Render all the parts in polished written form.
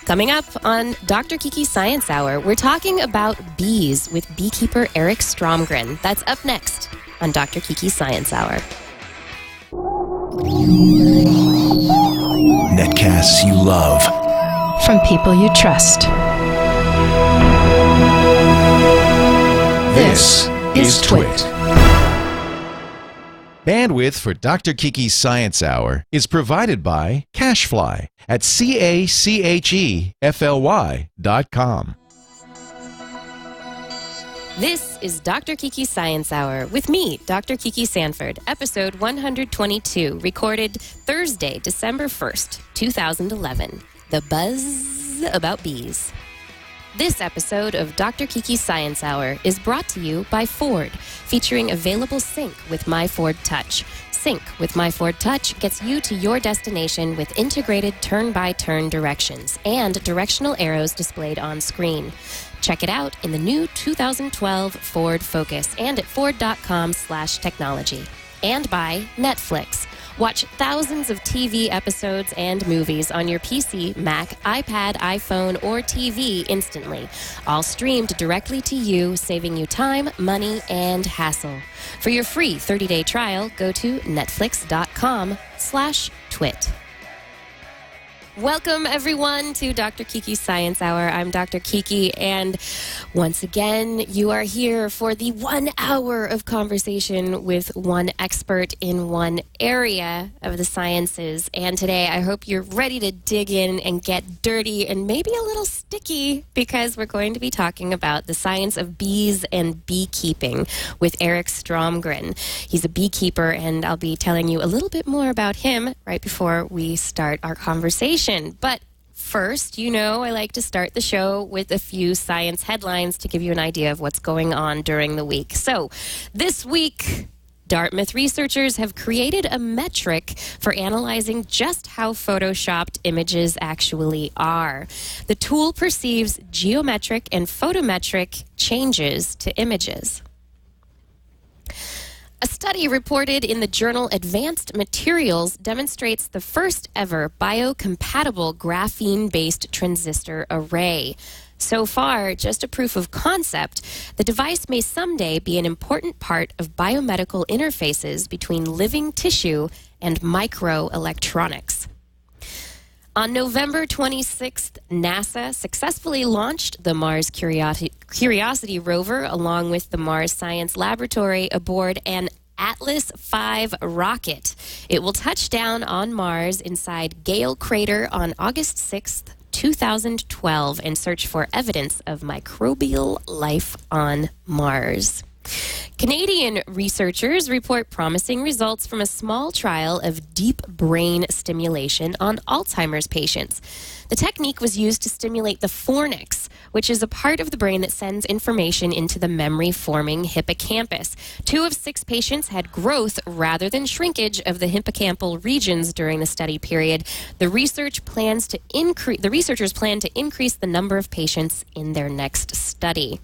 Coming up on Dr. Kiki Science Hour, we're talking about bees with beekeeper Eric Stromgren. That's up next on Dr. Kiki Science Hour. Netcasts you love. From people you trust. This is Twit. Bandwidth for Dr. Kiki's Science Hour is provided by Cachefly at CACHEFLY.com. This is Dr. Kiki Science Hour with me, Dr. Kiki Sanford, episode 122, recorded Thursday, December 1st, 2011. The buzz about bees. This episode of Dr. Kiki Science Hour is brought to you by Ford, featuring available Sync with My Ford Touch. Sync with My Ford Touch gets you to your destination with integrated turn-by-turn directions and directional arrows displayed on screen. Check it out in the new 2012 Ford Focus and at Ford.com/technology. And by Netflix. Watch thousands of TV episodes and movies on your PC, Mac, iPad, iPhone, or TV instantly. All streamed directly to you, saving you time, money, and hassle. For your free 30-day trial, go to netflix.com/twit. Welcome, everyone, to Dr. Kiki's Science Hour. I'm Dr. Kiki, and once again, you are here for the 1 hour of conversation with one expert in one area of the sciences. And today, I hope you're ready to dig in and get dirty and maybe a little sticky, because we're going to be talking about the science of bees and beekeeping with Eric Stromgren. He's a beekeeper, and I'll be telling you a little bit more about him right before we start our conversation. But first, you know, I like to start the show with a few science headlines to give you an idea of what's going on during the week. So, this week, Dartmouth researchers have created a metric for analyzing just how photoshopped images actually are. The tool perceives geometric and photometric changes to images. A study reported in the journal Advanced Materials demonstrates the first ever biocompatible graphene-based transistor array. So far, just a proof of concept, the device may someday be an important part of biomedical interfaces between living tissue and microelectronics. On November 26th, NASA successfully launched the Mars Curiosity rover along with the Mars Science Laboratory aboard an Atlas V rocket. It will touch down on Mars inside Gale Crater on August 6th, 2012, and search for evidence of microbial life on Mars. Canadian researchers report promising results from a small trial of deep brain stimulation on Alzheimer's patients. The technique was used to stimulate the fornix, which is a part of the brain that sends information into the memory-forming hippocampus. 2 of 6 patients had growth rather than shrinkage of the hippocampal regions during the study period. The researchers plan to increase the number of patients in their next study.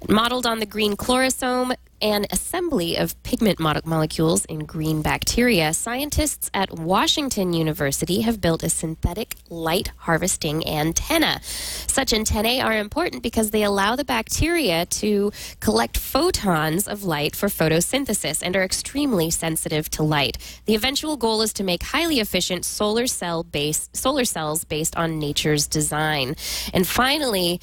Modeled on the green chlorosome, an assembly of pigment molecules in green bacteria, scientists at Washington University have built a synthetic light harvesting antenna. Such antennae are important because they allow the bacteria to collect photons of light for photosynthesis and are extremely sensitive to light. The eventual goal is to make highly efficient solar cells based on nature's design. And finally,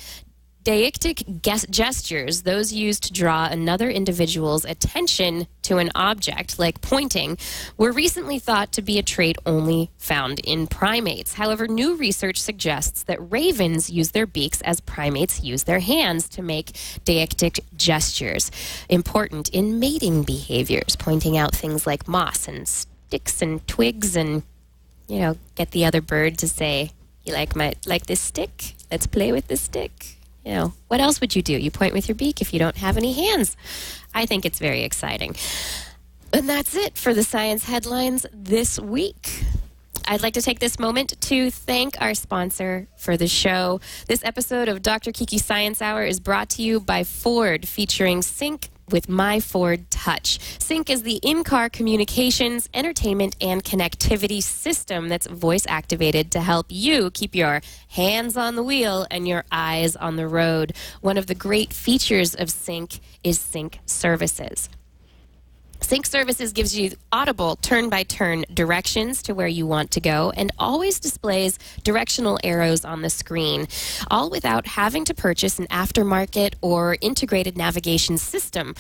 deictic gestures, those used to draw another individual's attention to an object, like pointing, were recently thought to be a trait only found in primates. However, new research suggests that ravens use their beaks as primates use their hands to make deictic gestures, important in mating behaviors, pointing out things like moss and sticks and twigs and, you know, get the other bird to say, "You like this stick? Let's play with this stick." You know, what else would you do? You point with your beak if you don't have any hands. I think it's very exciting. And that's it for the science headlines this week. I'd like to take this moment to thank our sponsor for the show. This episode of Dr. Kiki Science Hour is brought to you by Ford, featuring Sync with My Ford Touch. Sync is the in-car communications, entertainment, and connectivity system that's voice-activated to help you keep your hands on the wheel and your eyes on the road. One of the great features of Sync is Sync Services. Sync Services gives you audible turn-by-turn directions to where you want to go and always displays directional arrows on the screen, all without having to purchase an aftermarket or integrated navigation system.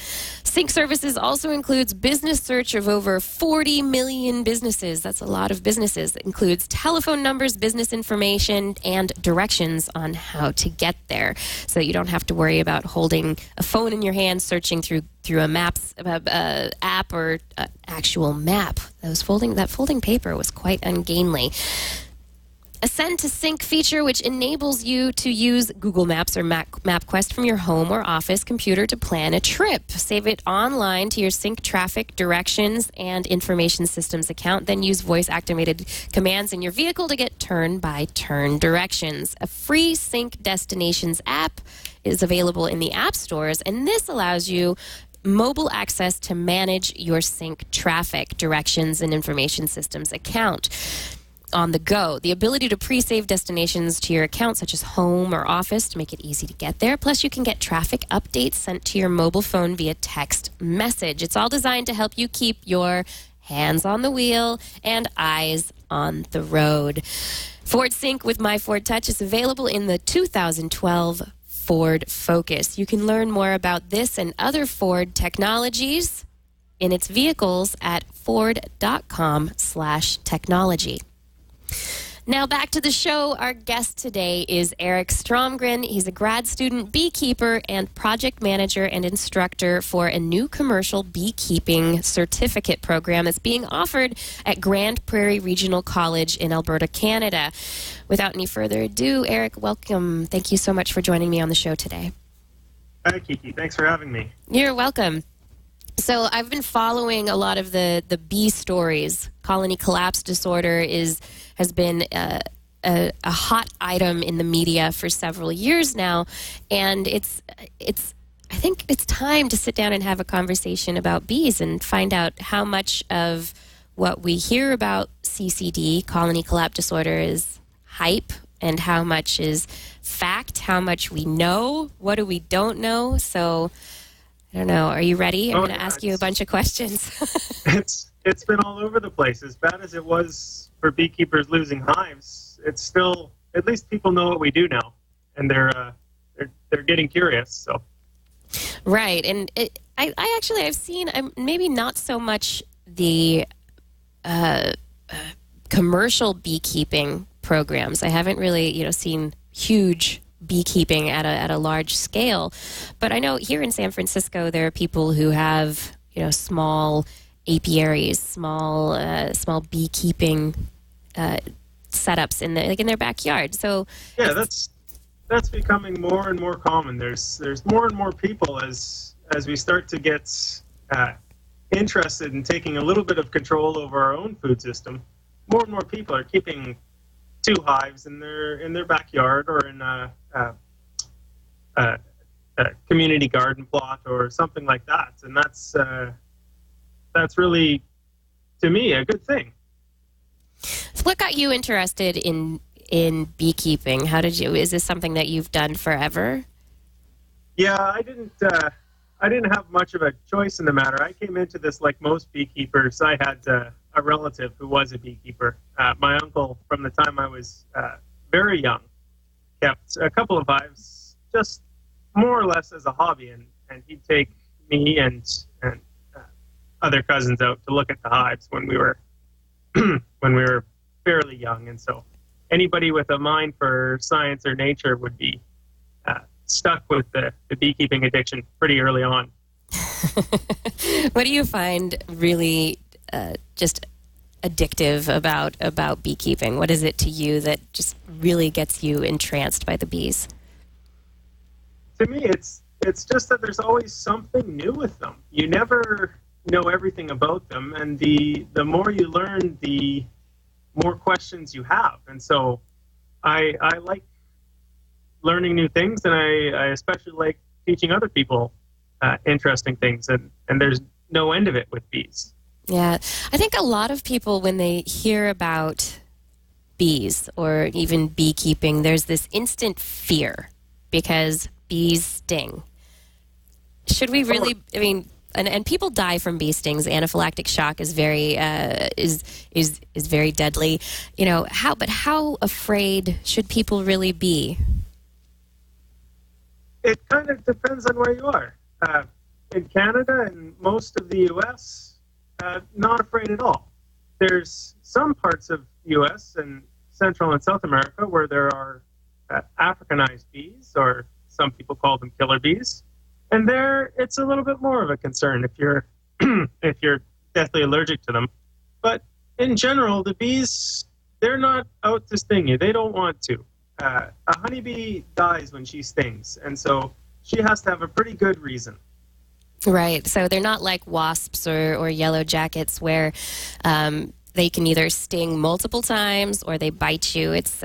Sync Services also includes business search of over 40 million businesses. That's a lot of businesses. It includes telephone numbers, business information, and directions on how to get there, so you don't have to worry about holding a phone in your hand searching through a maps app or actual map. That folding paper was quite ungainly. A Send to Sync feature, which enables you to use Google Maps or MapQuest from your home or office computer to plan a trip. Save it online to your Sync traffic, directions, and information systems account. Then use voice-activated commands in your vehicle to get turn-by-turn directions. A free Sync Destinations app is available in the app stores, and this allows you mobile access to manage your Sync traffic, directions, and information systems account on the go. The ability to pre-save destinations to your account, such as home or office, to make it easy to get there. Plus, you can get traffic updates sent to your mobile phone via text message. It's all designed to help you keep your hands on the wheel and eyes on the road. Ford Sync with My Ford Touch is available in the 2012 Ford Focus. You can learn more about this and other Ford technologies in its vehicles at ford.com/technology. Now back to the show. Our guest today is Eric Stromgren. He's a grad student beekeeper and project manager and instructor for a new commercial beekeeping certificate program that's being offered at Grand Prairie Regional College in Alberta, Canada. Without any further ado, Eric, welcome. Thank you so much for joining me on the show today. Hi, Kiki. Thanks for having me. You're welcome. So I've been following a lot of the bee stories. Colony collapse disorder has been a hot item in the media for several years now, and I think it's time to sit down and have a conversation about bees and find out how much of what we hear about CCD, colony collapse disorder, is hype and how much is fact, how much we know, what do we don't know. So I don't know. Are you ready? I'm going to ask you a bunch of questions. It's been all over the place. As bad as it was for beekeepers losing hives, it's still, at least people know what we do now, and they're getting curious. So, right, and I've seen maybe not so much the commercial beekeeping programs. I haven't really seen huge beekeeping at a large scale, but I know here in San Francisco there are people who have small apiaries, small beekeeping setups in their backyard. So yeah, that's becoming more and more common. There's more and more people as we start to get interested in taking a little bit of control over our own food system. More and more people are keeping 2 hives in their backyard or in a community garden plot or something like that, and that's really, to me, a good thing. So what got you interested in beekeeping? Is this something that you've done forever? Yeah, I didn't have much of a choice in the matter. I came into this like most beekeepers. I had a relative who was a beekeeper. My uncle, from the time I was very young, kept a couple of hives just more or less as a hobby, and he'd take me and other cousins out to look at the hives when we were fairly young. And so anybody with a mind for science or nature would be stuck with the beekeeping addiction pretty early on. What do you find really just addictive about beekeeping? What is it to you that just really gets you entranced by the bees? To me, it's just that there's always something new with them. You never know everything about them, and the more you learn, the more questions you have. And so I like learning new things, and I especially like teaching other people interesting things, and there's no end of it with bees. Yeah, I think a lot of people, when they hear about bees or even beekeeping, there's this instant fear because bees sting. Should we really? I mean, and people die from bee stings. Anaphylactic shock is very is very deadly. You know, how afraid should people really be? It kind of depends on where you are. In Canada and most of the U.S., not afraid at all. There's some parts of U.S. and Central and South America where there are Africanized bees, or some people call them killer bees, and there it's a little bit more of a concern if you're if you're deathly allergic to them. But in general, the bees, they're not out to sting you. They don't want to. A honeybee dies when she stings, and so she has to have a pretty good reason. Right. So they're not like wasps or yellow jackets where they can either sting multiple times or they bite you. It's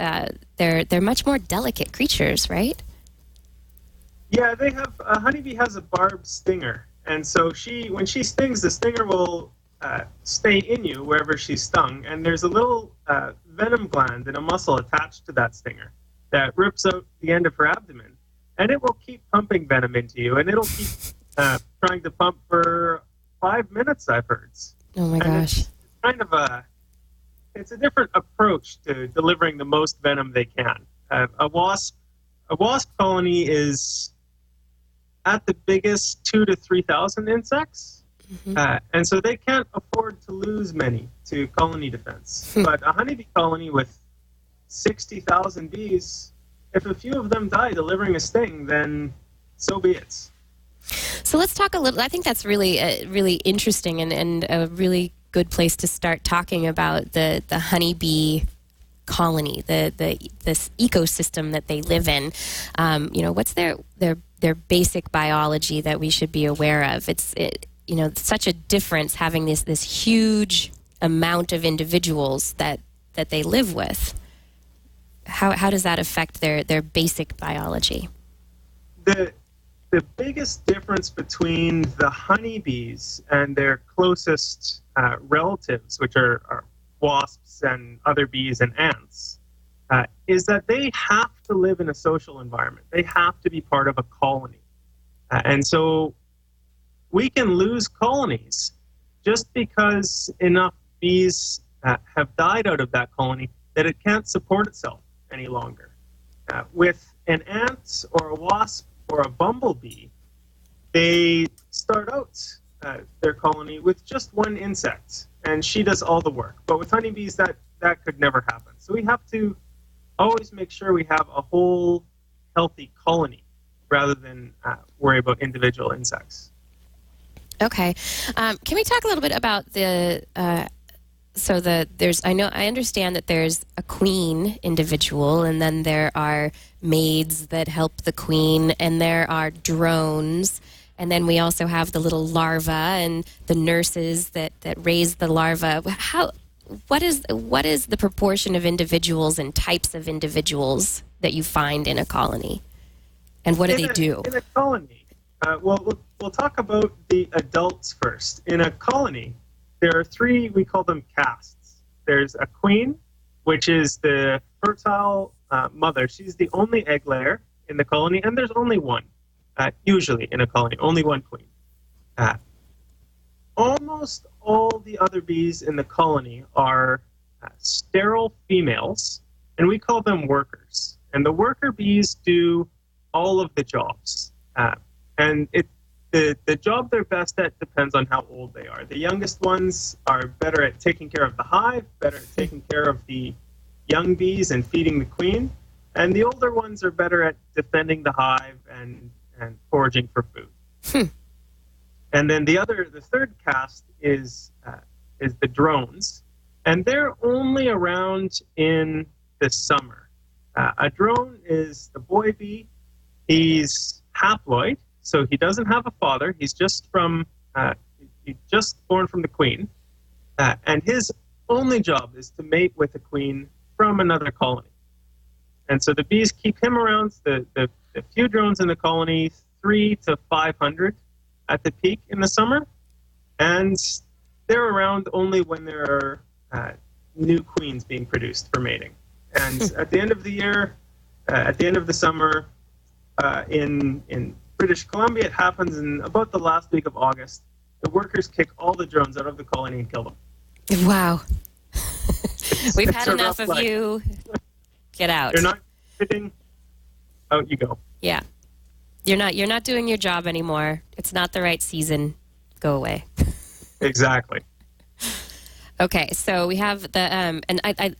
they're much more delicate creatures, right? Yeah, they have a honeybee has a barbed stinger, and so when she stings, the stinger will stay in you wherever she's stung, and there's a little venom gland in a muscle attached to that stinger that rips out the end of her abdomen, and it will keep pumping venom into you, and it'll keep trying to pump for 5 minutes, I've heard. Oh my gosh! It's kind of it's a different approach to delivering the most venom they can. A wasp colony is at the biggest 2,000 to 3,000 insects, and so they can't afford to lose many to colony defense. But a honeybee colony with 60,000 bees, if a few of them die delivering a sting, then so be it. So let's talk a little. I think that's really interesting and a really good place to start talking about the honeybee colony, this ecosystem that they live in. What's their basic biology that we should be aware of? It's such a difference having this huge amount of individuals that they live with. How does that affect their basic biology? The biggest difference between the honeybees and their closest relatives, which are wasps and other bees and ants, is that they have to live in a social environment. They have to be part of a colony. And so we can lose colonies just because enough bees have died out of that colony that it can't support itself any longer. With an ant or a wasp or a bumblebee, they start out their colony with just one insect, and she does all the work. But with honeybees, that could never happen. So we have to always make sure we have a whole healthy colony rather than worry about individual insects. Okay. Can we talk a little bit about I understand that there's a queen individual, and then there are maids that help the queen, and there are drones, and then we also have the little larvae and the nurses that raise the larvae. What is the proportion of individuals and types of individuals that you find in a colony, and what do they do? In a colony, we'll talk about the adults first. In a colony, there are 3, we call them castes. There's a queen, which is the fertile mother. She's the only egg layer in the colony, and there's only one, usually in a colony, only one queen. Almost all the other bees in the colony are sterile females, and we call them workers. And the worker bees do all of the jobs. The job they're best at depends on how old they are. The youngest ones are better at taking care of the hive, better at taking care of the young bees and feeding the queen, and the older ones are better at defending the hive and foraging for food. And then the third caste is the drones, and they're only around in the summer. A drone is the boy bee. He's haploid, so he doesn't have a father. He's just born from the queen, and his only job is to mate with a queen from another colony. And so the bees keep him around. The few drones in the colony, 300 to 500, at the peak in the summer, and they're around only when there are new queens being produced for mating. And at the end of the year, at the end of the summer, in British Columbia, it happens in about the last week of August. The workers kick all the drones out of the colony and kill them. Wow. We've had a enough rough of life. you. Get out. They're not fitting. Out you go. Yeah. You're not doing your job anymore. It's not the right season. Go away. Exactly. Okay, so we have the and I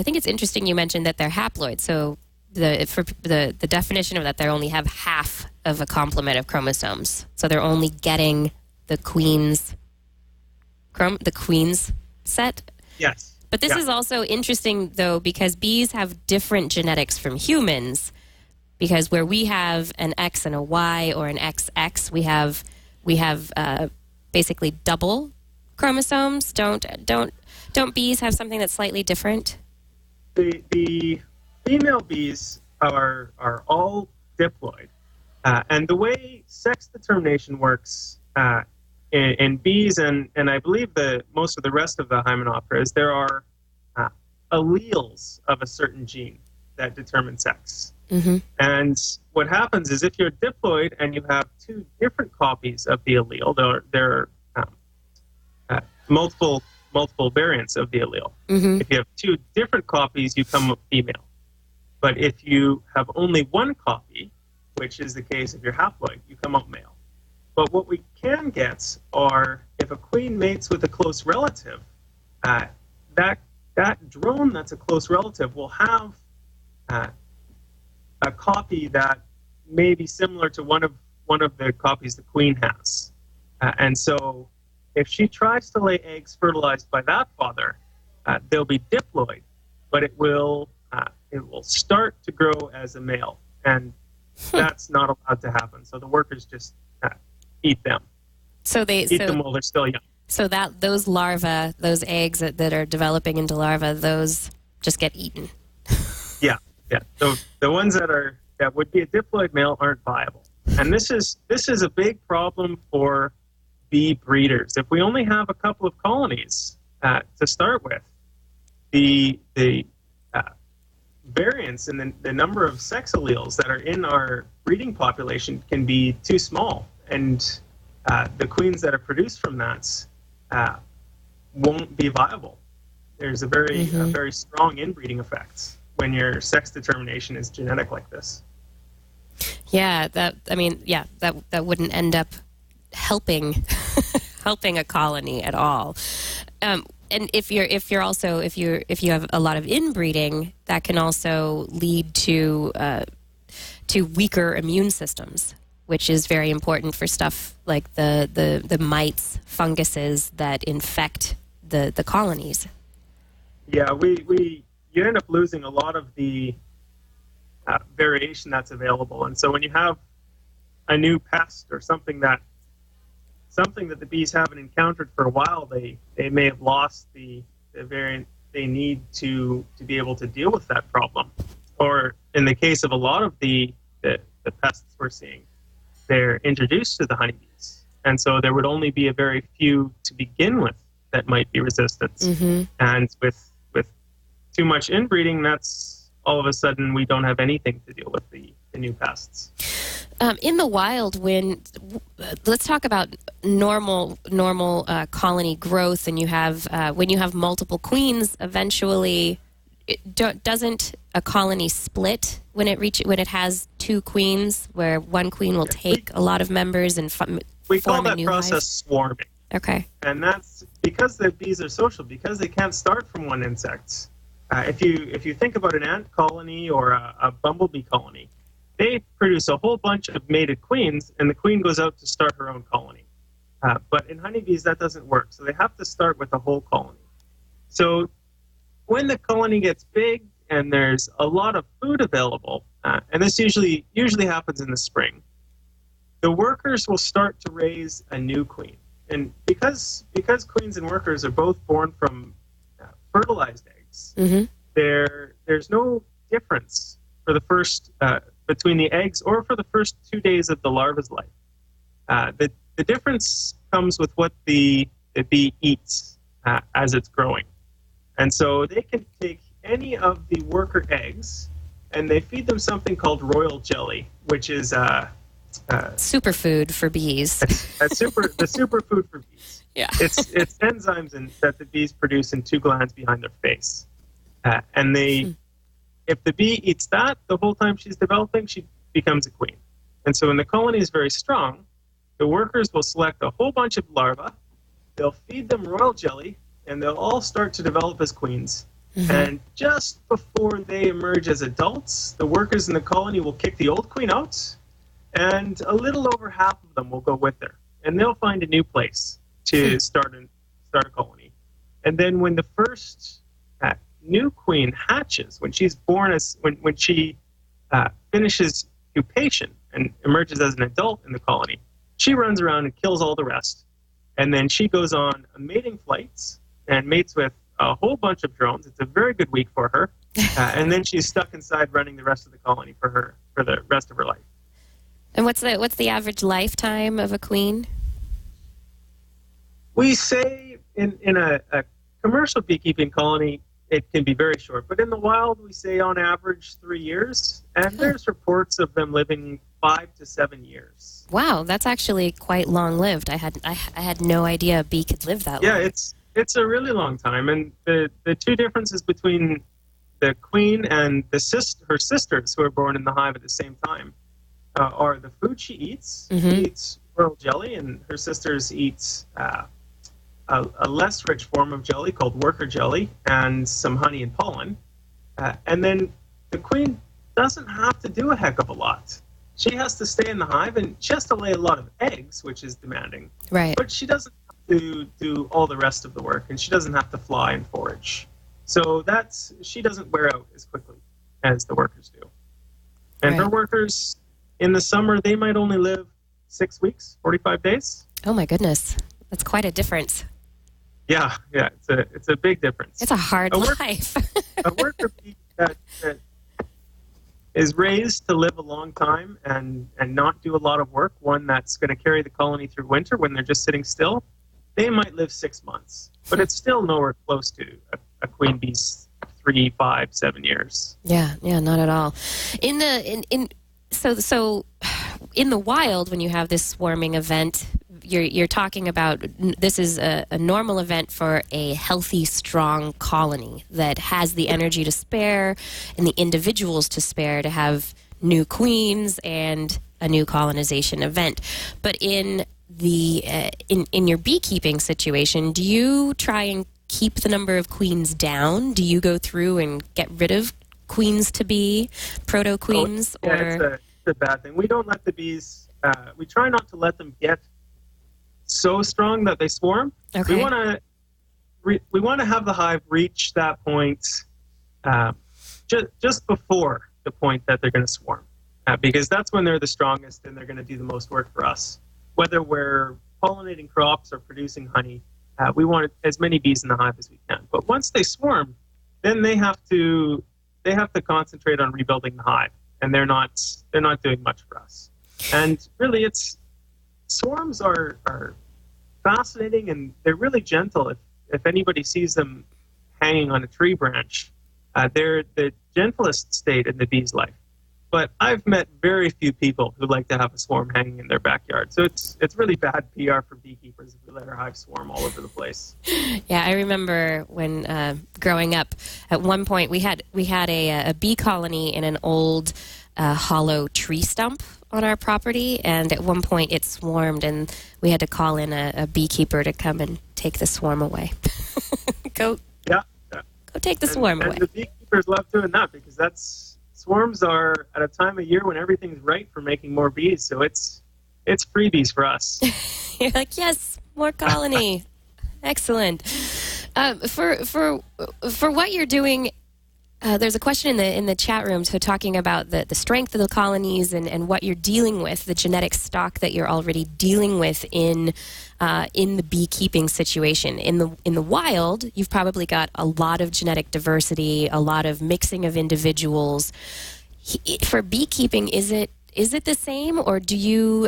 think it's interesting you mentioned that they're haploid. So the definition of that, they only have half of a complement of chromosomes. So they're only getting the queen's set. Yes. But this is also interesting, though, because bees have different genetics from humans. Because where we have an X and a Y or an XX, we have basically double chromosomes. Don't bees have something that's slightly different? The female bees are all diploid, and the way sex determination works in bees and I believe most of the rest of the Hymenoptera is there are alleles of a certain gene that determine sex. Mm-hmm. And what happens is if you're diploid and you have two different copies of the allele, there are multiple variants of the allele. Mm-hmm. If you have two different copies, you come up female. But if you have only one copy, which is the case if you're haploid, you come up male. But what we can get are if a queen mates with a close relative, that drone that's a close relative will have a copy that may be similar to one of the copies the queen has. And so if she tries to lay eggs fertilized by that father, they'll be diploid, but it will start to grow as a male, and that's not allowed to happen. So the workers just eat them. So eat them while they're still young. So that those larvae, those eggs that are developing into larvae, those just get eaten. Yeah. So the ones that would be a diploid male aren't viable, and this is a big problem for bee breeders. If we only have a couple of colonies to start with, the variance in the number of sex alleles that are in our breeding population can be too small, and the queens that are produced from that won't be viable. There's a very strong inbreeding effect when your sex determination is genetic like this. Yeah, that wouldn't end up helping a colony at all. And if you have a lot of inbreeding, that can also lead to weaker immune systems, which is very important for stuff like the mites, funguses that infect the colonies. Yeah, you end up losing a lot of the variation that's available, and so when you have a new pest or something that the bees haven't encountered for a while, they may have lost the variant they need to be able to deal with that problem. Or in the case of a lot of the pests we're seeing, they're introduced to the honeybees, and so there would only be a very few to begin with that might be resistant. Mm-hmm. And with too much inbreeding, that's all of a sudden we don't have anything to deal with the new pests. In the wild, let's talk about normal colony growth, and you have when you have multiple queens, eventually, doesn't a colony split when it has two queens, where one queen will take a lot of members and we call form a that new process hive? swarming. Okay, and that's because the bees are social, because they can't start from one insect. If you think about an ant colony or a bumblebee colony, they produce a whole bunch of mated queens, and the queen goes out to start her own colony. But in honeybees, that doesn't work. So they have to start with a whole colony. So when the colony gets big and there's a lot of food available, and this usually happens in the spring, the workers will start to raise a new queen. And because queens and workers are both born from fertilized eggs, mm-hmm. there's no difference for the first between the eggs or for the first 2 days of the larva's life. the difference comes with what the bee eats as it's growing. And so they can take any of the worker eggs and they feed them something called royal jelly, which is superfood for bees. the superfood for bees. Yeah. It's enzymes that the bees produce in two glands behind their face. And if the bee eats that the whole time she's developing, she becomes a queen. And so when the colony is very strong, the workers will select a whole bunch of larvae, they'll feed them royal jelly, and they'll all start to develop as queens. Mm-hmm. And just before they emerge as adults, the workers in the colony will kick the old queen out, and a little over half of them will go with her. And they'll find a new place to start a colony. And then when the first new queen hatches, when she's born, when she finishes pupation and emerges as an adult in the colony, she runs around and kills all the rest. And then she goes on mating flights and mates with a whole bunch of drones. It's a very good week for her. And then she's stuck inside running the rest of the colony for the rest of her life. And what's the average lifetime of a queen? We say in a commercial beekeeping colony, it can be very short. But in the wild, we say on average 3 years. And there's reports of them living 5 to 7 years. Wow, that's actually quite long-lived. I had no idea a bee could live that long. Yeah, it's a really long time. And the two differences between the queen and her sisters who are born in the hive at the same time are the food she eats. Mm-hmm. She eats royal jelly, and her sisters eat a less rich form of jelly called worker jelly and some honey and pollen. And then the queen doesn't have to do a heck of a lot. She has to stay in the hive, and she has to lay a lot of eggs, which is demanding. Right. But she doesn't have to do all the rest of the work, and she doesn't have to fly and forage. So she doesn't wear out as quickly as the workers do. And her workers, in the summer, they might only live 6 weeks, 45 days. Oh my goodness. That's quite a difference. Yeah, it's a big difference. It's a hard life. A worker bee that is raised to live a long time and not do a lot of work, one that's going to carry the colony through winter when they're just sitting still, they might live 6 months. But it's still nowhere close to a queen bee's 3, 5, 7 years. Yeah, not at all. So in the wild, when you have this swarming event, you're talking about this is a normal event for a healthy, strong colony that has the energy to spare and the individuals to spare to have new queens and a new colonization event. But in in your beekeeping situation, do you try and keep the number of queens down? Do you go through and get rid of queens to be, proto-queens? It's a bad thing. We don't let the bees, we try not to let them get so strong that they swarm. Okay. We want to have the hive reach that point just before the point that they're going to swarm, because that's when they're the strongest and they're going to do the most work for us. Whether we're pollinating crops or producing honey, we want as many bees in the hive as we can. But once they swarm, then they have to concentrate on rebuilding the hive, and they're not doing much for us. And really, swarms are fascinating, and they're really gentle. If anybody sees them hanging on a tree branch, they're the gentlest state in the bee's life. But I've met very few people who like to have a swarm hanging in their backyard. So it's really bad PR for beekeepers if we let our hive swarm all over the place. Yeah, I remember when growing up, at one point we had a bee colony in an old hollow tree stump on our property, and at one point it swarmed, and we had to call in a beekeeper to come and take the swarm away. Go take the swarm away. And the beekeepers love doing that, because swarms are at a time of year when everything's right for making more bees, so it's freebies for us. You're like, yes, more colony. Excellent. For what you're doing, there's a question in the chat room talking about the strength of the colonies and what you're dealing with, the genetic stock that you're already dealing with in the beekeeping situation. In the wild, you've probably got a lot of genetic diversity, a lot of mixing of individuals. For beekeeping, is it is it the same, or do you,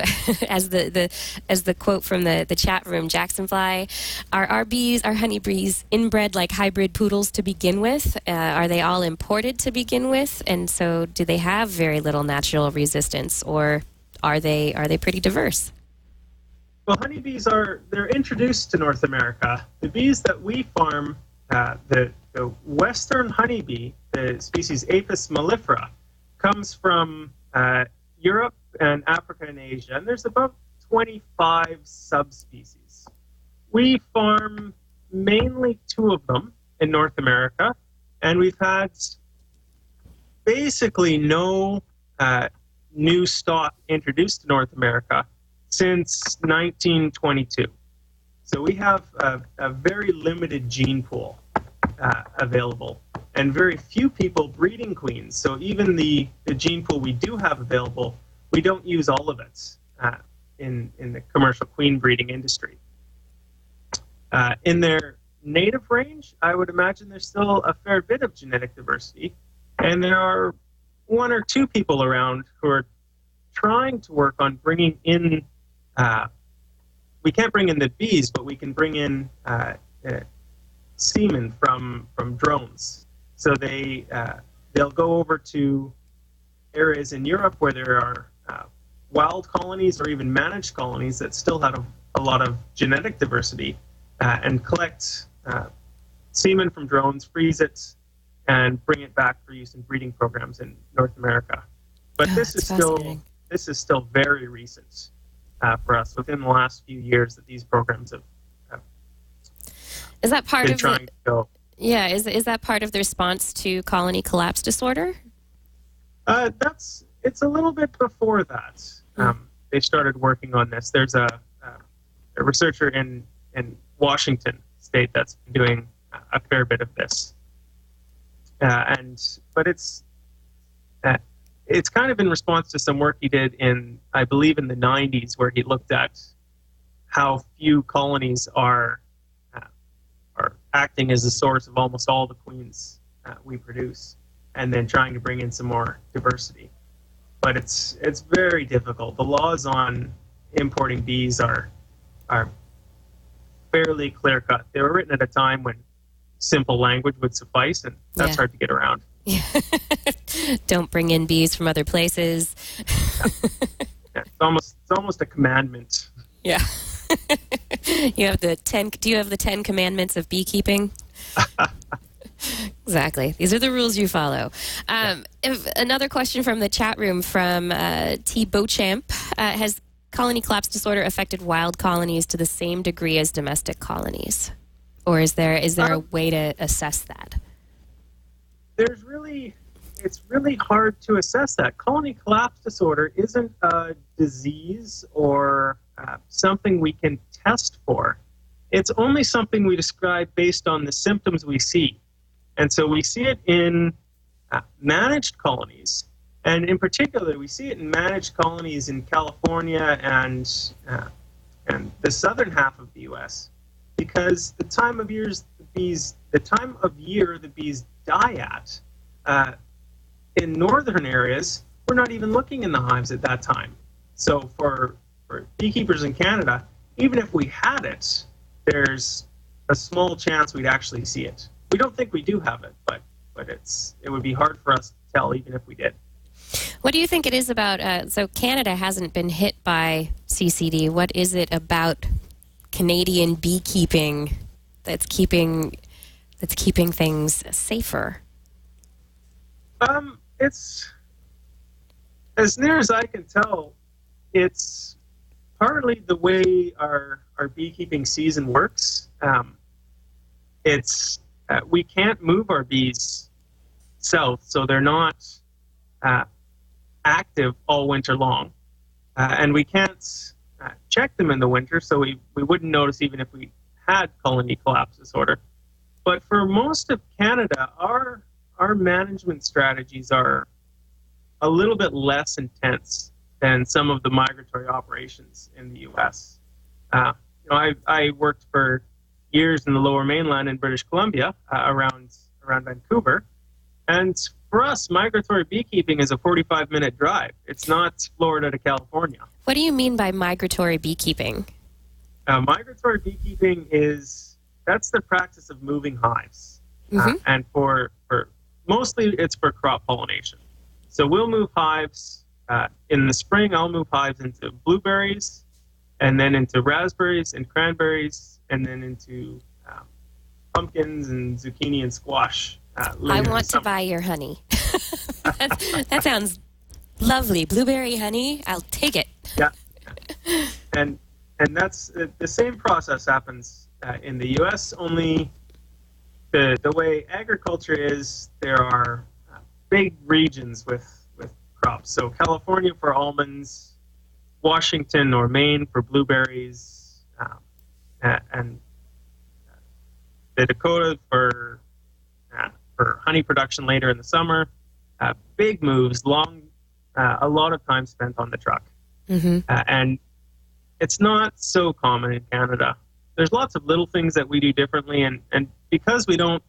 as the quote from the chat room, Jacksonfly, are our honeybees inbred like hybrid poodles to begin with? Are they all imported to begin with, and so do they have very little natural resistance, or are they pretty diverse? Well, honeybees they're introduced to North America. The bees that we farm, the western honeybee, the species Apis mellifera, comes from Europe and Africa and Asia, and there's about 25 subspecies. We farm mainly 2 of them in North America, and we've had basically no new stock introduced to North America since 1922. So we have a very limited gene pool available, and very few people breeding queens. So even the gene pool we do have available, we don't use all of it in the commercial queen breeding industry. In their native range, I would imagine there's still a fair bit of genetic diversity, and there are 1 or 2 people around who are trying to work on bringing in, we can't bring in the bees, but we can bring in semen from drones. So they'll go over to areas in Europe where there are wild colonies or even managed colonies that still have a lot of genetic diversity, and collect semen from drones, freeze it, and bring it back for use in breeding programs in North America. But this is still very recent for us. Within the last few years, that these programs have is that part been of trying to go. Yeah, is that part of the response to colony collapse disorder? It's a little bit before that. They started working on this. There's a researcher in Washington State that's been doing a fair bit of this, but it's kind of in response to some work he did I believe in the 90s, where he looked at how few colonies are acting as the source of almost all the queens we produce, and then trying to bring in some more diversity. But it's very difficult. The laws on importing bees are fairly clear-cut. They were written at a time when simple language would suffice, and that's hard to get around. Yeah. Don't bring in bees from other places. Yeah, it's almost a commandment. Yeah. Do you have the 10 commandments of beekeeping? Exactly. These are the rules you follow. Another question from the chat room from T. Beauchamp. Has colony collapse disorder affected wild colonies to the same degree as domestic colonies? Or is there a way to assess that? It's really hard to assess that. Colony collapse disorder isn't a disease or something we can test for. It's only something we describe based on the symptoms we see. And so we see it in managed colonies, and in particular, we see it in managed colonies in California and the southern half of the U.S. because the time of year the bees die at in northern areas, we're not even looking in the hives at that time. So for beekeepers in Canada, even if we had it, there's a small chance we'd actually see it. We don't think we do have it, but it would be hard for us to tell even if we did. What do you think it is about? So Canada hasn't been hit by CCD. What is it about Canadian beekeeping that's keeping things safer? It's, as near as I can tell, it's partly the way our beekeeping season works. We can't move our bees south, so they're not active all winter long, and we can't check them in the winter, so we wouldn't notice even if we had colony collapse disorder. But for most of Canada, our management strategies are a little bit less intense than some of the migratory operations in the U.S. I worked for years in the Lower Mainland in British Columbia, around Vancouver, and for us, migratory beekeeping is a 45-minute drive. It's not Florida to California. What do you mean by migratory beekeeping? Migratory beekeeping that's the practice of moving hives. And for mostly it's for crop pollination. So we'll move hives. In the spring, I'll move hives into blueberries, and then into raspberries and cranberries, and then into pumpkins and zucchini and squash. I want to buy your honey. That sounds lovely. Blueberry honey, I'll take it. Yeah. And that's the same process happens in the U.S., only the way agriculture is, there are big regions with crops. So California for almonds, Washington or Maine for blueberries, and the Dakota for honey production later in the summer. Big moves, a lot of time spent on the truck. And it's not so common in Canada. There's lots of little things that we do differently, and because we don't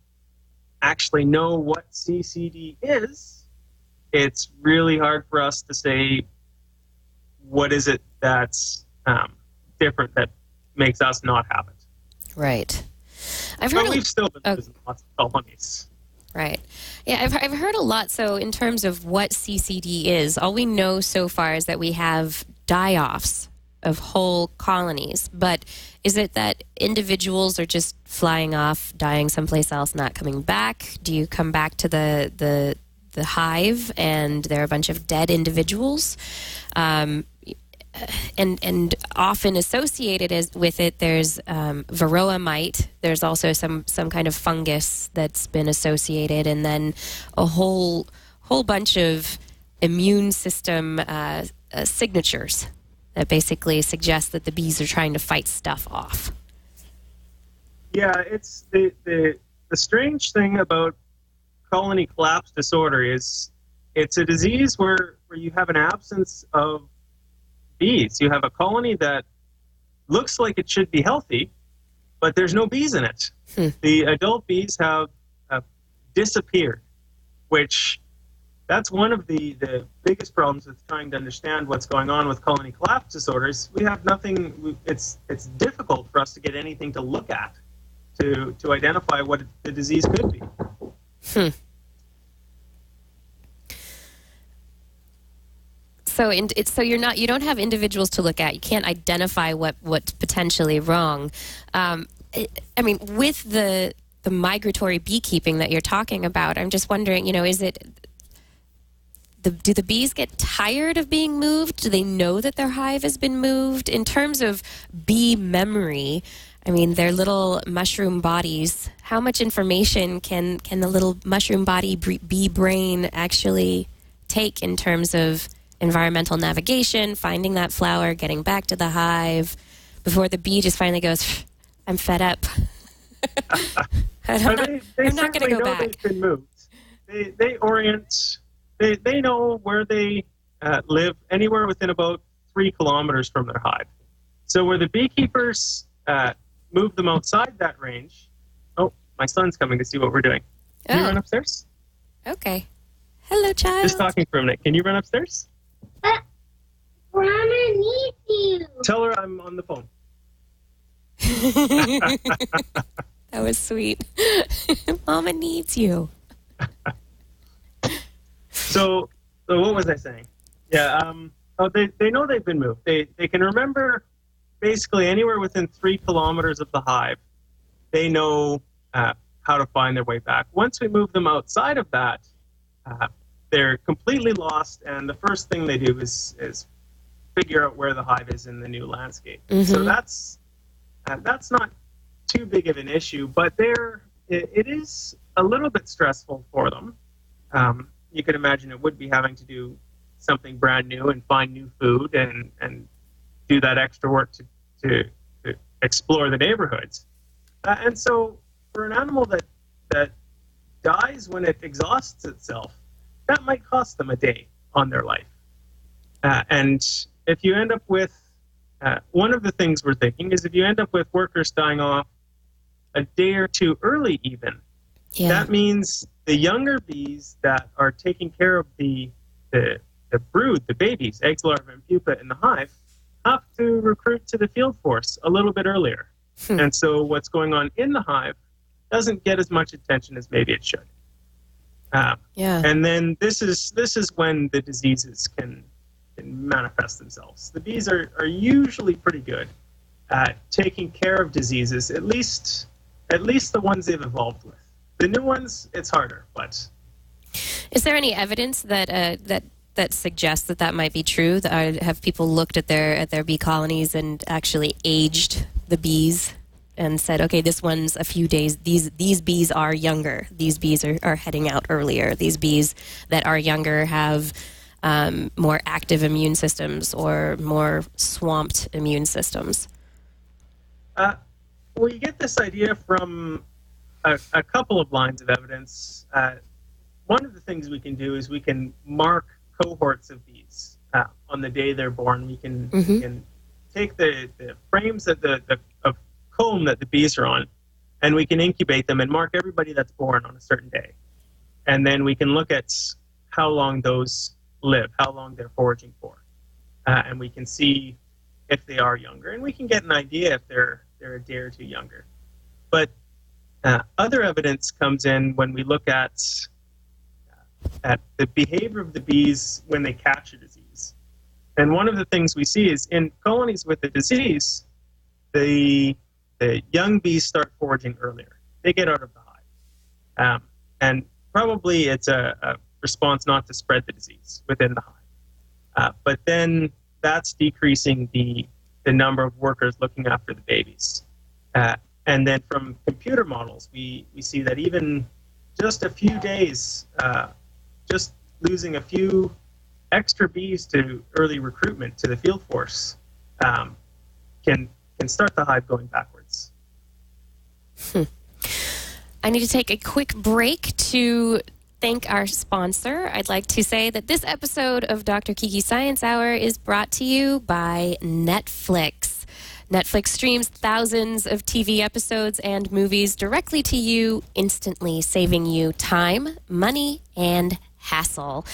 actually know what CCD is, it's really hard for us to say what is it that's different that makes us not have it. Right. But we've still been using lots of colonies. Right. Yeah, I've heard a lot. So in terms of what CCD is, all we know so far is that we have die-offs of whole colonies. But is it that individuals are just flying off, dying someplace else, not coming back? Do you come back to the hive and there are a bunch of dead individuals? And often associated with it, there's varroa mite. There's also some kind of fungus that's been associated, and then a whole bunch of immune system signatures that basically suggest that the bees are trying to fight stuff off. Yeah, it's the strange thing about colony collapse disorder is it's a disease where you have an absence of bees. You have a colony that looks like it should be healthy, but there's no bees in it. The adult bees have disappeared, which that's one of the biggest problems with trying to understand what's going on with colony collapse disorders. We have nothing. It's difficult for us to get anything to look at to identify what the disease could be. So you don't have individuals to look at. You can't identify what's potentially wrong. I mean, with the migratory beekeeping that you're talking about, I'm just wondering, is it do the bees get tired of being moved? Do they know that their hive has been moved? In terms of bee memory, I mean, their little mushroom bodies, how much information can the little mushroom body bee brain actually take in terms of environmental navigation, finding that flower, getting back to the hive, before the bee just finally goes, I'm fed up. I'm not going to go back. They've been moved. They orient. They know where they live, anywhere within about 3 kilometers from their hive. So where the beekeepers move them outside that range. Oh, my son's coming to see what we're doing. Can you run upstairs? Okay. Hello, child. Just talking for a minute. Can you run upstairs? Grandma needs you. Tell her I'm on the phone. That was sweet. Mama needs you. So what was I saying? Yeah. They know they've been moved. They can remember basically anywhere within 3 kilometers of the hive. They know how to find their way back. Once we move them outside of that, they're completely lost, and the first thing they do is figure out where the hive is in the new landscape. So that's not too big of an issue, but it is a little bit stressful for them. You can imagine it would be having to do something brand new and find new food and do that extra work to explore the neighborhoods. And so for an animal that dies when it exhausts itself, that might cost them a day on their life. And if you end up with, one of the things we're thinking is if you end up with workers dying off a day or two early even, that means the younger bees that are taking care of the brood, the babies, eggs, larvae, and pupa in the hive, have to recruit to the field force a little bit earlier. And so what's going on in the hive doesn't get as much attention as maybe it should. And then this is when the diseases can manifest themselves. The bees are usually pretty good at taking care of diseases, at least the ones they've evolved with. The new ones, it's harder. But is there any evidence that suggests that might be true? Have people looked at their bee colonies and actually aged the bees and said, okay, this one's a few days, these bees are younger, these bees are heading out earlier, these bees that are younger have more active immune systems or more swamped immune systems? Well, you get this idea from a couple of lines of evidence. One of the things we can do is we can mark cohorts of bees on the day they're born. We can take the frames of of comb that the bees are on, and we can incubate them and mark everybody that's born on a certain day. And then we can look at how long those live, how long they're foraging for. And we can see if they are younger, and we can get an idea if they're a day or two younger. But other evidence comes in when we look at the behavior of the bees when they catch a disease. And one of the things we see is in colonies with the disease, the young bees start foraging earlier. They get out of the hive. And probably it's a response not to spread the disease within the hive. But then that's decreasing the number of workers looking after the babies. And then from computer models, we see that even just a few days, just losing a few extra bees to early recruitment to the field force can start the hive going backwards. I need to take a quick break to thank our sponsor. I'd like to say that this episode of Dr. Kiki Science Hour is brought to you by Netflix. Netflix streams thousands of TV episodes and movies directly to you instantly, saving you time, money, and hassle.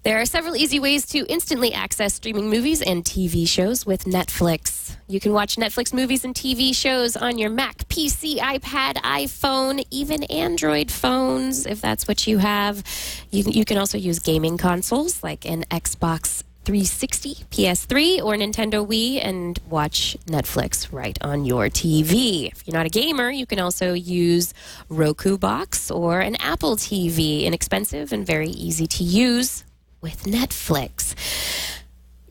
There are several easy ways to instantly access streaming movies and TV shows with Netflix. You can watch Netflix movies and TV shows on your Mac, PC, iPad, iPhone, even Android phones, if that's what you have. You can also use gaming consoles like an Xbox 360, PS3, or Nintendo Wii and watch Netflix right on your TV. If you're not a gamer, you can also use Roku Box or an Apple TV, inexpensive and very easy to use with Netflix.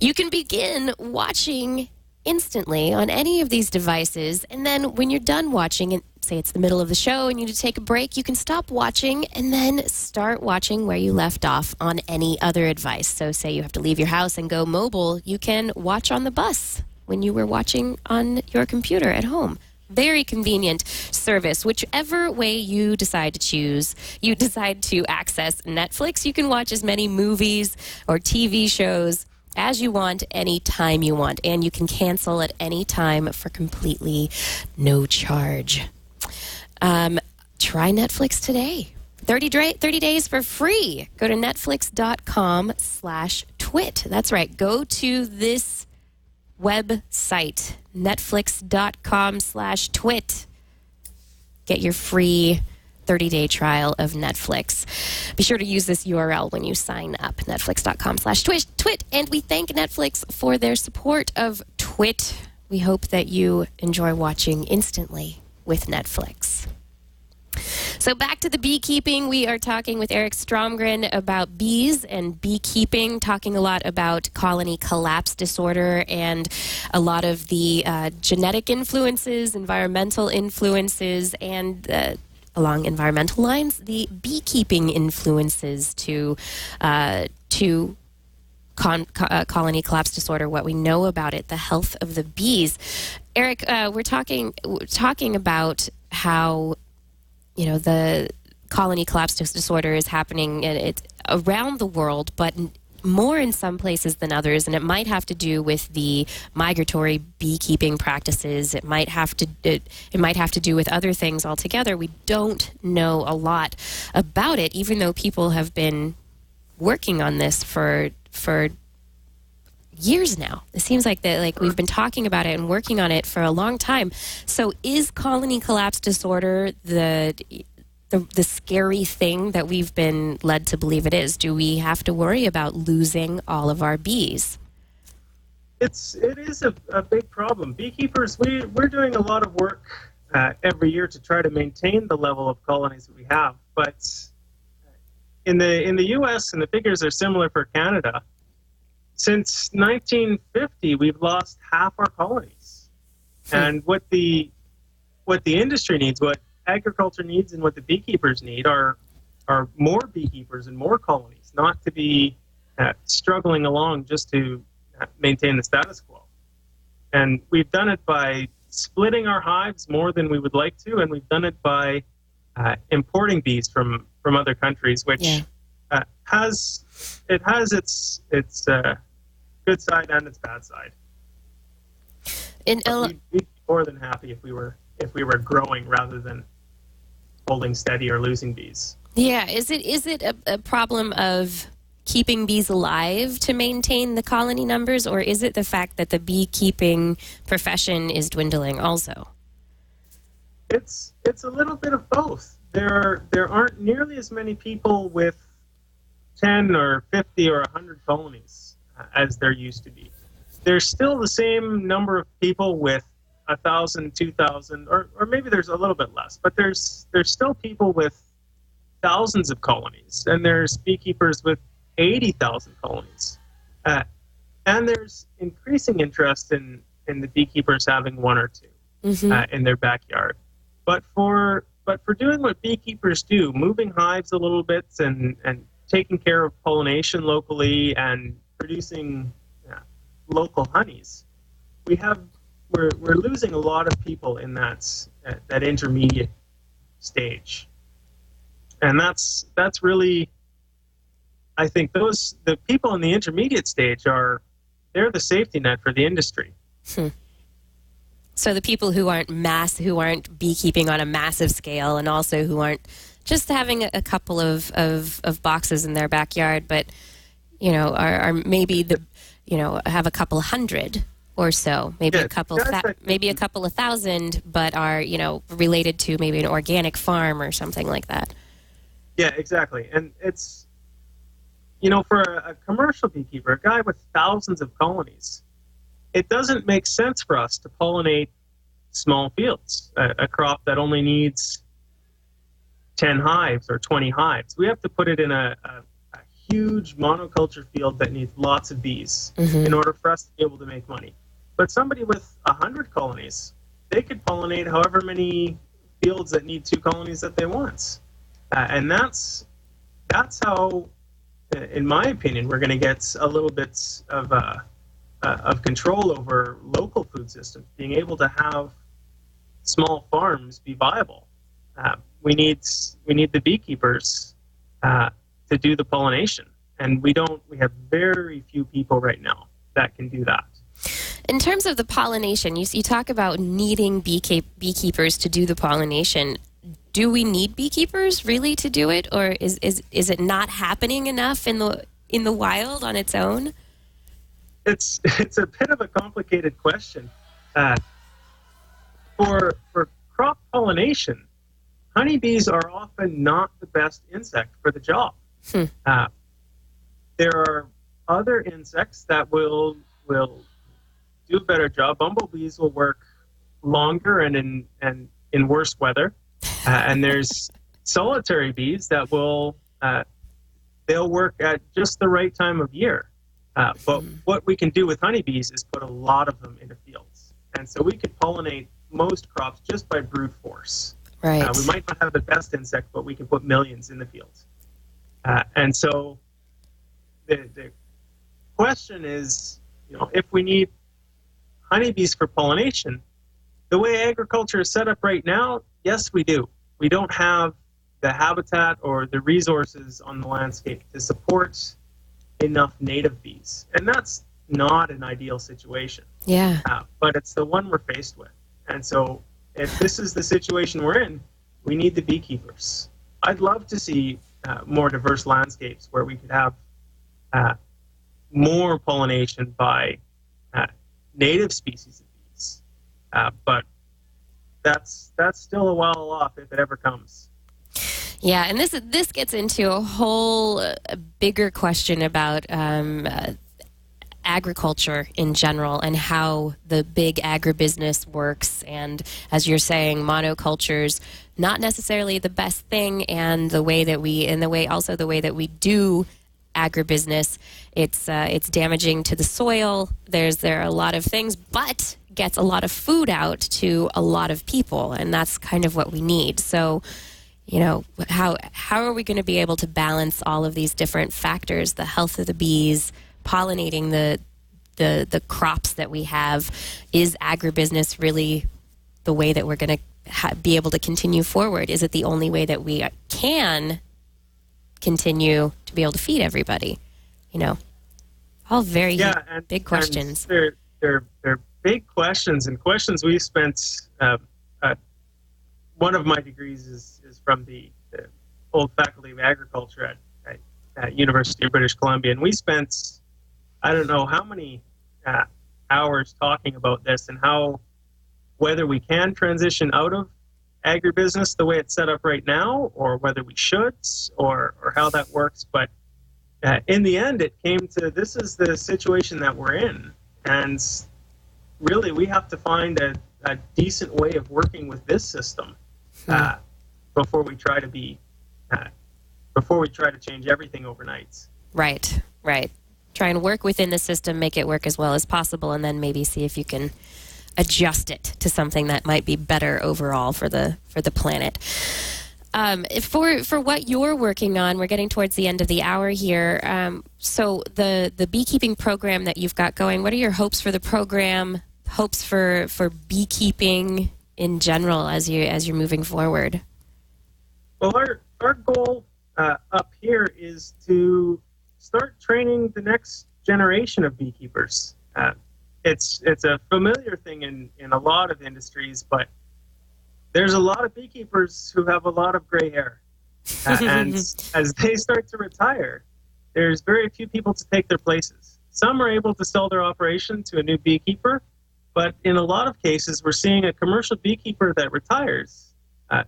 You can begin watching instantly on any of these devices, and then when you're done watching, and say it's the middle of the show and you need to take a break, you can stop watching and then start watching where you left off on any other device. So say you have to leave your house and go mobile, you can watch on the bus when you were watching on your computer at home. Very convenient service. Whichever way you decide to choose, you decide to access Netflix, you can watch as many movies or TV shows as you want, anytime you want, and you can cancel at any time for completely no charge. Try Netflix today. 30 days for free. Go to netflix.com/twit. That's right. Go to this website, netflix.com/twit. Get your free 30-day trial of Netflix. Be sure to use this URL when you sign up, netflix.com/twit. And we thank Netflix for their support of Twit. We hope that you enjoy watching instantly with Netflix. So back to the beekeeping. We are talking with Eric Stromgren about bees and beekeeping, talking a lot about colony collapse disorder and a lot of the genetic influences, environmental influences, and along environmental lines, the beekeeping influences to colony collapse disorder, what we know about it, the health of the bees. Eric, we're talking about how, the colony collapse disorder is happening it's around the world, but more in some places than others, and it might have to do with the migratory beekeeping practices. It might have to do with other things altogether. We don't know a lot about it, even though people have been working on this for years now. It seems like we've been talking about it and working on it for a long time. So is colony collapse disorder the scary thing that we've been led to believe it is? Do we have to worry about losing all of our bees? It is a big problem. Beekeepers, we're doing a lot of work every year to try to maintain the level of colonies that we have. But in the U.S., and the figures are similar for Canada, since 1950, we've lost half our colonies. And what the industry needs, what agriculture needs and what the beekeepers need are more beekeepers and more colonies, not to be struggling along just to maintain the status quo. And we've done it by splitting our hives more than we would like to, and we've done it by importing bees from other countries, which has its good side and its bad side. We'd be more than happy if we were growing rather than holding steady or losing bees. Yeah, is it a problem of keeping bees alive to maintain the colony numbers, or is it the fact that the beekeeping profession is dwindling also? It's a little bit of both. There aren't nearly as many people with 10 or 50 or 100 colonies as there used to be. There's still the same number of people with 1,000, 2,000, or maybe there's a little bit less, but there's still people with thousands of colonies, and there's beekeepers with 80,000 colonies. And there's increasing interest in the beekeepers having one or two in their backyard. But for doing what beekeepers do, moving hives a little bit and taking care of pollination locally and producing local honeys, we're losing a lot of people in that intermediate stage. And that's really, I think the people in the intermediate stage they're the safety net for the industry. So the people who aren't beekeeping on a massive scale, and also who aren't just having a couple of boxes in their backyard, but are maybe have a couple hundred or so, maybe a couple of thousand, but are related to maybe an organic farm or something like that. Yeah, exactly. And it's for a commercial beekeeper, a guy with thousands of colonies, it doesn't make sense for us to pollinate small fields, a crop that only needs 10 hives or 20 hives. We have to put it in a huge monoculture field that needs lots of bees in order for us to be able to make money. But somebody with 100 colonies, they could pollinate however many fields that need 2 colonies that they want. And that's how, in my opinion, we're going to get a little bit of control over local food systems, being able to have small farms be viable. We need the beekeepers to do the pollination, and we have very few people right now that can do that. In terms of the pollination, you talk about needing beekeepers to do the pollination. Do we need beekeepers really to do it, or is it not happening enough in the wild on its own? It's a bit of a complicated question. For crop pollination, honeybees are often not the best insect for the job. There are other insects that will do a better job. Bumblebees will work longer and in worse weather. And there's solitary bees that they'll work at just the right time of year. But what we can do with honeybees is put a lot of them into fields. And so we could pollinate most crops just by brute force. Right. We might not have the best insect, but we can put millions in the fields. And so the question is, if we need honeybees for pollination, the way agriculture is set up right now, yes, we do. We don't have the habitat or the resources on the landscape to support enough native bees. And that's not an ideal situation. Yeah. But it's the one we're faced with. And so if this is the situation we're in, we need the beekeepers. I'd love to see more diverse landscapes where we could have more pollination by native species of bees. But that's still a while off if it ever comes. Yeah, and this gets into a whole bigger question about agriculture in general and how the big agribusiness works. And as you're saying, monoculture's not necessarily the best thing, and the way that we do agribusiness, it's damaging to the soil. There are a lot of things, but gets a lot of food out to a lot of people, and that's kind of what we need. So, you know, how are we going to be able to balance all of these different factors, the health of the bees, pollinating the crops that we have? Is agribusiness really the way that we're going to be able to continue forward? Is it the only way that we can continue to be able to feed everybody? You know, all very big questions. And they're big questions, and questions we spent. One of my degrees is from the old Faculty of Agriculture at University of British Columbia, and we spent I don't know how many hours talking about this and whether we can transition out of agribusiness the way it's set up right now, or whether we should, or how that works. But in the end, it came to, this is the situation that we're in, and really we have to find a decent way of working with this system before we try to change everything overnight. Right. Try and work within the system, make it work as well as possible, and then maybe see if you can adjust it to something that might be better overall for the planet. For what you're working on, we're getting towards the end of the hour here. So the beekeeping program that you've got going, what are your hopes for the program? Hopes for beekeeping in general as you're moving forward? Well, our goal up here is to start training the next generation of beekeepers. It's a familiar thing in a lot of industries, but there's a lot of beekeepers who have a lot of gray hair. And as they start to retire, there's very few people to take their places. Some are able to sell their operation to a new beekeeper, but in a lot of cases, we're seeing a commercial beekeeper that retires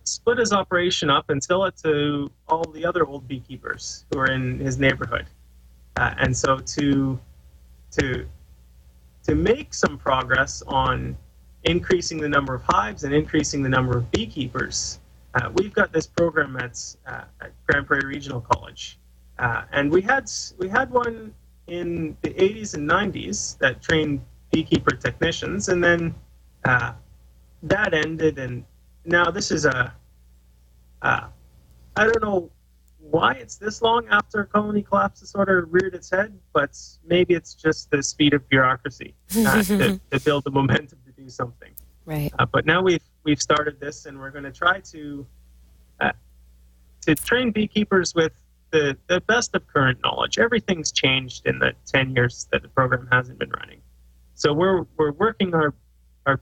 split his operation up and sell it to all the other old beekeepers who are in his neighborhood. And so to make some progress on increasing the number of hives and increasing the number of beekeepers, we've got this program at Grand Prairie Regional College. And we had one in the 80s and 90s that trained beekeeper technicians, and then that ended, and now this is I don't know why it's this long after colony collapse has sort of reared its head, but maybe it's just the speed of bureaucracy to build the momentum to do something. Right. But now we've started this, and we're going to try to train beekeepers with the best of current knowledge. Everything's changed in the 10 years that the program hasn't been running. So we're working our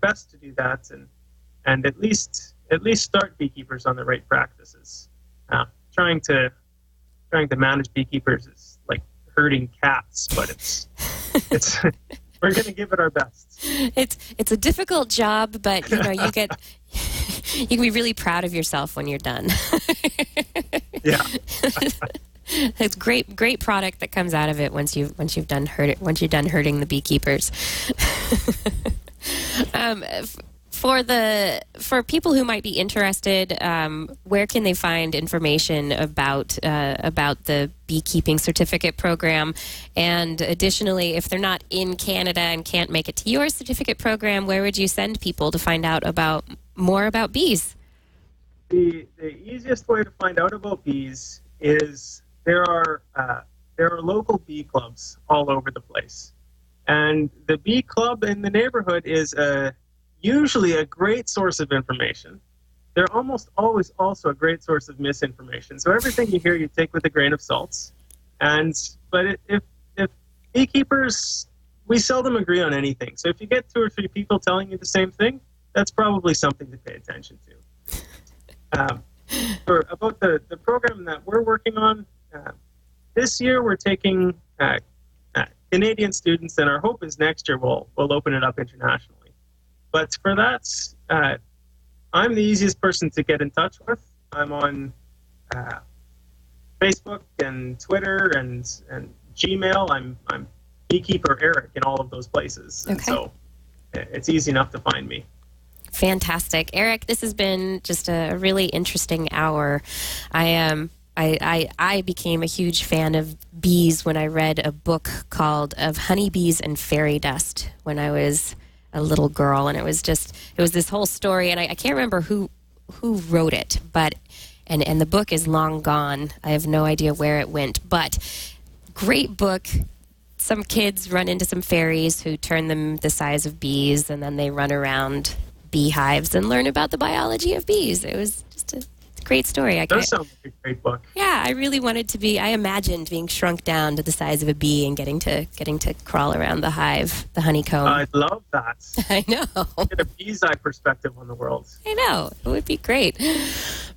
best to do that, and at least start beekeepers on the right practices. Trying to manage beekeepers is like herding cats, but it's we're going to give it our best. It's a difficult job, but you know you can be really proud of yourself when you're done. Yeah. It's great product that comes out of it once you're done herding the beekeepers. For people who might be interested, where can they find information about the beekeeping certificate program? And additionally, if they're not in Canada and can't make it to your certificate program, where would you send people to find out more about bees? The easiest way to find out about bees is there are local bee clubs all over the place, and the bee club in the neighborhood is usually a great source of information. They're almost always also a great source of misinformation. So everything you hear, you take with a grain of salt. But beekeepers, we seldom agree on anything. So if you get 2 or 3 people telling you the same thing, that's probably something to pay attention to. About the program that we're working on, this year we're taking Canadian students, and our hope is next year we'll open it up internationally. But for that, I'm the easiest person to get in touch with. I'm on Facebook and Twitter and Gmail. I'm Beekeeper Eric in all of those places. And so it's easy enough to find me. Fantastic. Eric, this has been just a really interesting hour. I became a huge fan of bees when I read a book called Of Honeybees and Fairy Dust when I was a little girl, and it was this whole story, and I can't remember who wrote it, but and the book is long gone. I have no idea where it went, but great book. Some kids run into some fairies who turn them the size of bees, and then they run around beehives and learn about the biology of bees. It was just a great story. That sounds like a great book. Yeah, I really wanted to be. I imagined being shrunk down to the size of a bee and getting to crawl around the hive, the honeycomb. I love that. I know. Get a bee's eye perspective on the world. I know. It would be great.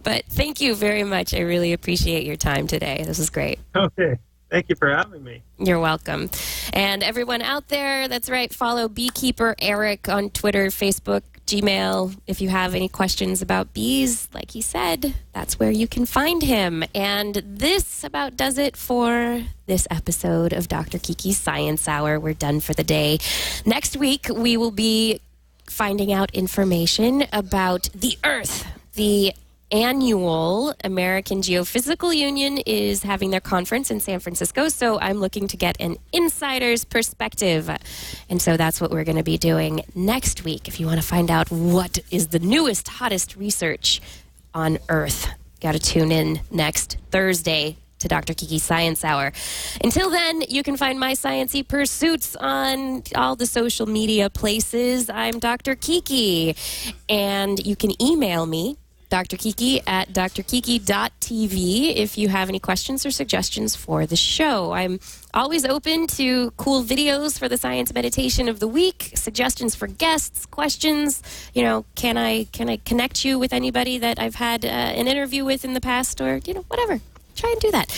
But thank you very much. I really appreciate your time today. This was great. Okay. Thank you for having me. You're welcome. And everyone out there, that's right, follow Beekeeper Eric on Twitter, Facebook, Gmail. If you have any questions about bees, like he said, that's where you can find him. And this about does it for this episode of Dr. Kiki's Science Hour. We're done for the day. Next week, we will be finding out information about the Earth. The annual American Geophysical Union is having their conference in San Francisco, so I'm looking to get an insider's perspective. And so that's what we're going to be doing next week. If you want to find out what is the newest, hottest research on Earth, got to tune in next Thursday to Dr. Kiki's Science Hour. Until then, you can find my sciencey pursuits on all the social media places. I'm Dr. Kiki, and you can email me, Dr. Kiki at drkiki.tv if you have any questions or suggestions for the show. I'm always open to cool videos for the science meditation of the week, suggestions for guests, questions. You know, can I connect you with anybody that I've had an interview with in the past, or, whatever. Try and do that.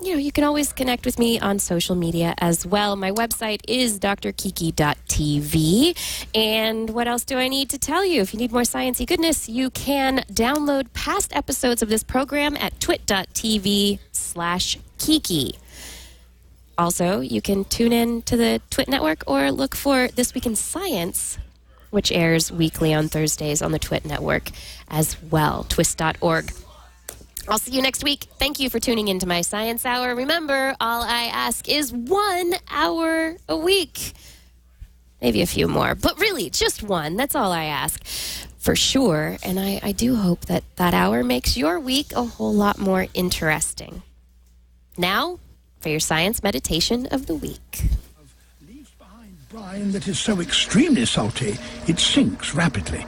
You can always connect with me on social media as well. My website is drkiki.tv. And what else do I need to tell you? If you need more sciencey goodness, you can download past episodes of this program at twit.tv/Kiki. Also, you can tune in to the Twit Network or look for This Week in Science, which airs weekly on Thursdays on the Twit Network as well, twist.org. I'll see you next week. Thank you for tuning into my Science Hour. Remember, all I ask is 1 hour a week. Maybe a few more, but really, just one. That's all I ask, for sure. And I do hope that hour makes your week a whole lot more interesting. Now, for your science meditation of the week. Leaves behind brine that is so extremely salty, it sinks rapidly.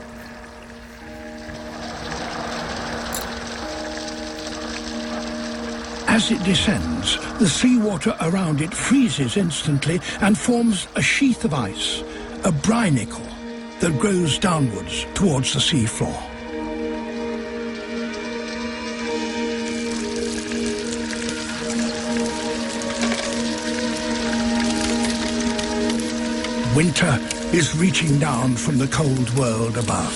As it descends, the seawater around it freezes instantly and forms a sheath of ice, a brinicle, that grows downwards towards the sea floor. Winter is reaching down from the cold world above.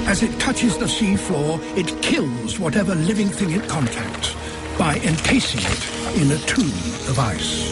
As it touches the sea floor, it kills whatever living thing it contacts by encasing it in a tomb of ice.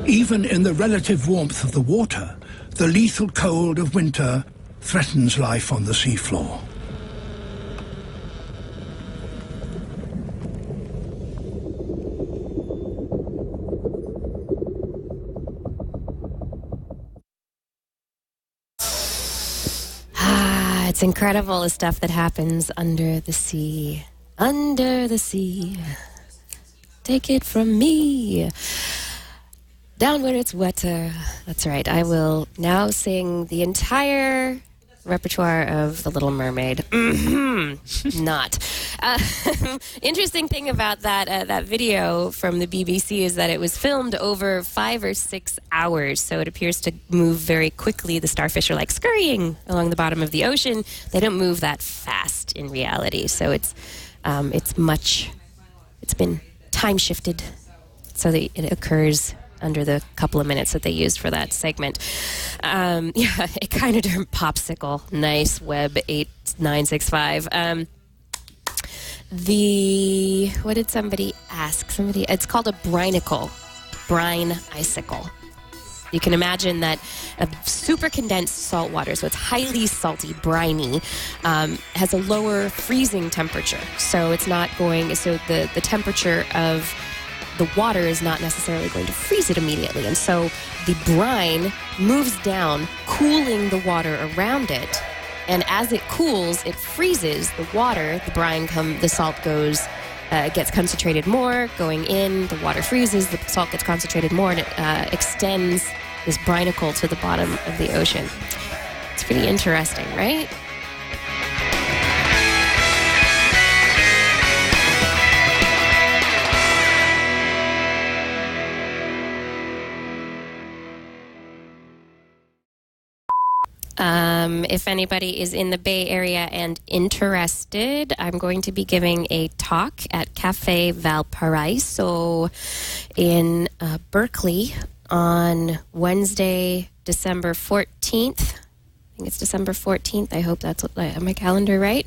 Even in the relative warmth of the water, the lethal cold of winter threatens life on the seafloor. It's incredible the stuff that happens under the sea. Under the sea. Take it from me. Down where it's wetter. That's right. I will now sing the entire repertoire of The Little Mermaid. Not. Interesting thing about that video from the BBC is that it was filmed over 5 or 6 hours, so it appears to move very quickly. The starfish are like scurrying along the bottom of the ocean. They don't move that fast in reality, so it's been time shifted so that it occurs under the couple of minutes that they used for that segment. Echinoderm popsicle. Nice, Web 8965. What did somebody ask? It's called a brinicle. Brine icicle. You can imagine that a super condensed salt water, so it's highly salty, briny, has a lower freezing temperature. So it's not going, so the temperature of the water is not necessarily going to freeze it immediately. And so the brine moves down, cooling the water around it. And as it cools, it freezes the water. The brine the salt gets concentrated more, going in, the water freezes, the salt gets concentrated more, and it extends this brinicle to the bottom of the ocean. It's pretty interesting, right? If anybody is in the Bay Area and interested, I'm going to be giving a talk at Cafe Valparaiso in Berkeley on Wednesday, December 14th. I think it's December 14th. I hope that's what I have my calendar right.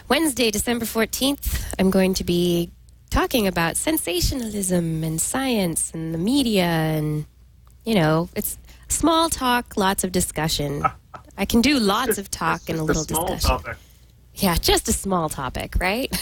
Wednesday, December 14th, I'm going to be talking about sensationalism and science and the media and, it's small talk, lots of discussion. I can do lots of talk and a little discussion. Topic. Yeah, just a small topic, right?